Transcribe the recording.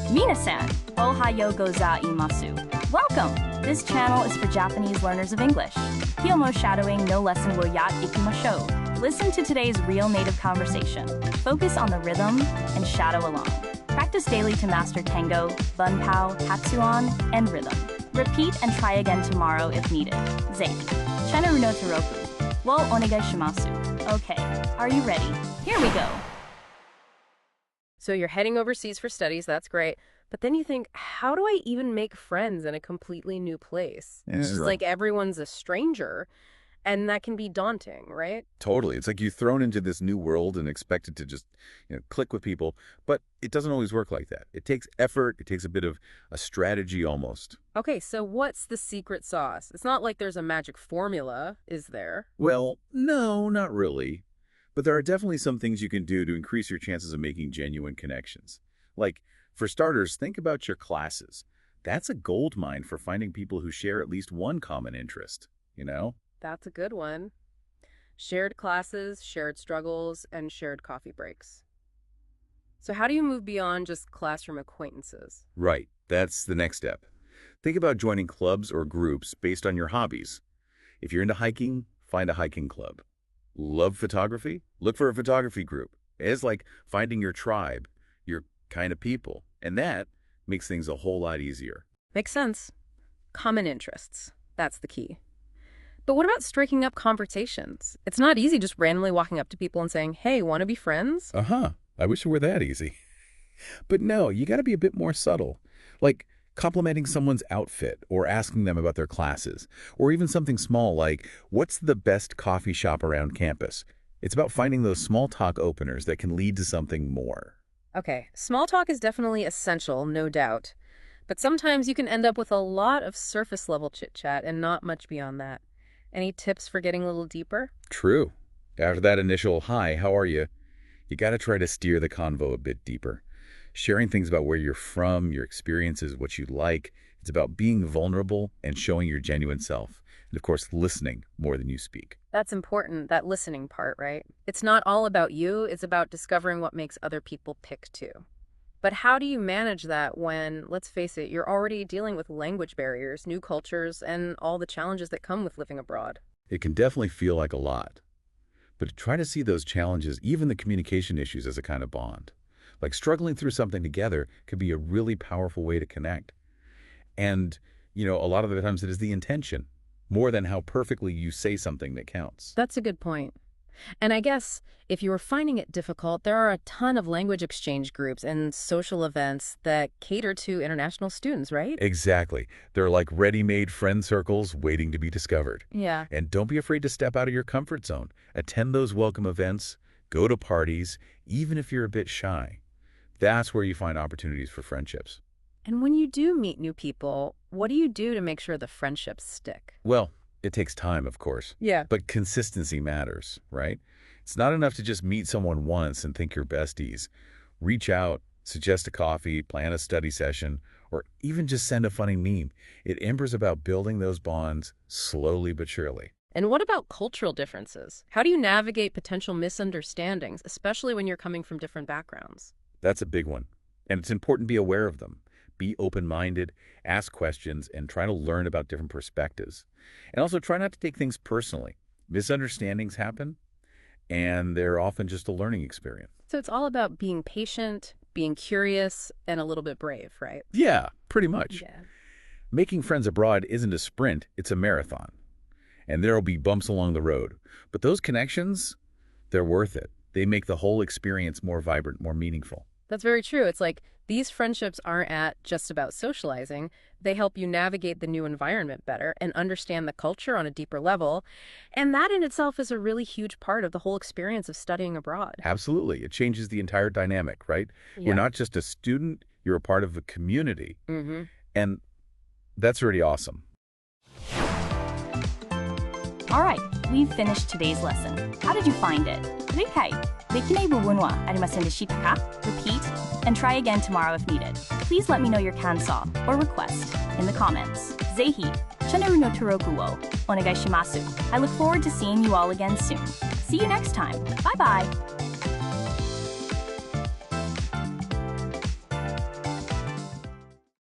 Minasan, ohayo gozaimasu. Welcome! This channel is for Japanese learners of English. Hyomo shadowing no lesson will yat ikimashou. Listen to today's real native conversation. Focus on the rhythm and shadow along. Practice daily to master tango, bunpao, hatsuan, and rhythm. Repeat and try again tomorrow if needed. Zei. Chenaru no toroku. Wo onegai shimasu. Okay, are you ready? Here we go. So you're heading overseas for studies, that's great. But then you think, how do I even make friends in a completely new place? It's just like everyone's a stranger, and that can be daunting, right? Totally. It's like you're thrown into this new world and expected to just, click with people. But it doesn't always work like that. It takes effort. It takes a bit of a strategy almost. Okay, so what's the secret sauce? It's not like there's a magic formula, is there? Well, no, not really. But there are definitely some things you can do to increase your chances of making genuine connections. Like, for starters, think about your classes. That's a goldmine for finding people who share at least one common interest, That's a good one. Shared classes, shared struggles, and shared coffee breaks. So how do you move beyond just classroom acquaintances? Right. That's the next step. Think about joining clubs or groups based on your hobbies. If you're into hiking, find a hiking club. Love photography? Look for a photography group. It's like finding your tribe, your kind of people. And that makes things a whole lot easier. Makes sense. Common interests. That's the key. But what about striking up conversations? It's not easy just randomly walking up to people and saying, hey, want to be friends? I wish it were that easy. But no, you got to be a bit more subtle. Like complimenting someone's outfit or asking them about their classes. Or even something small like, what's the best coffee shop around campus? It's about finding those small talk openers that can lead to something more. Okay, small talk is definitely essential, no doubt. But sometimes you can end up with a lot of surface-level chit-chat and not much beyond that. Any tips for getting a little deeper? True. After that initial, hi, how are you? You got to try to steer the convo a bit deeper. Sharing things about where you're from, your experiences, what you like. It's about being vulnerable and showing your genuine self. And of course, listening more than you speak. That's important, that listening part, right? It's not all about you, it's about discovering what makes other people tick too. But how do you manage that when, let's face it, you're already dealing with language barriers, new cultures, and all the challenges that come with living abroad? It can definitely feel like a lot. But try to see those challenges, even the communication issues, as a kind of bond. Like struggling through something together could be a really powerful way to connect. And, a lot of the times it is the intention, more than how perfectly you say something that counts. That's a good point. And I guess if you are finding it difficult, there are a ton of language exchange groups and social events that cater to international students, right? Exactly. They're like ready-made friend circles waiting to be discovered. Yeah. And don't be afraid to step out of your comfort zone. Attend those welcome events, go to parties, even if you're a bit shy. That's where you find opportunities for friendships. And when you do meet new people, what do you do to make sure the friendships stick? Well, it takes time, of course. Yeah. But consistency matters, right? It's not enough to just meet someone once and think you're besties. Reach out, suggest a coffee, plan a study session, or even just send a funny meme. It's about building those bonds slowly but surely. And what about cultural differences? How do you navigate potential misunderstandings, especially when you're coming from different backgrounds? That's a big one. And it's important to be aware of them. Be open-minded, ask questions, and try to learn about different perspectives. And also try not to take things personally. Misunderstandings happen, and they're often just a learning experience. So it's all about being patient, being curious, and a little bit brave, right? Yeah, pretty much. Yeah. Making friends abroad isn't a sprint, it's a marathon. And there'll be bumps along the road. But those connections, they're worth it. They make the whole experience more vibrant, more meaningful. That's very true. It's like these friendships aren't just about socializing. They help you navigate the new environment better and understand the culture on a deeper level. And that in itself is a really huge part of the whole experience of studying abroad. Absolutely. It changes the entire dynamic, right? Yeah. You're not just a student, you're a part of a community. Mm-hmm. And that's really awesome. All right, we've finished today's lesson. How did you find it? Repeat and try again tomorrow if needed. Please let me know your kanso or request in the comments. Zehi, chenaru no toroku wo onegai shimasu. I look forward to seeing you all again soon. See you next time. Bye-bye.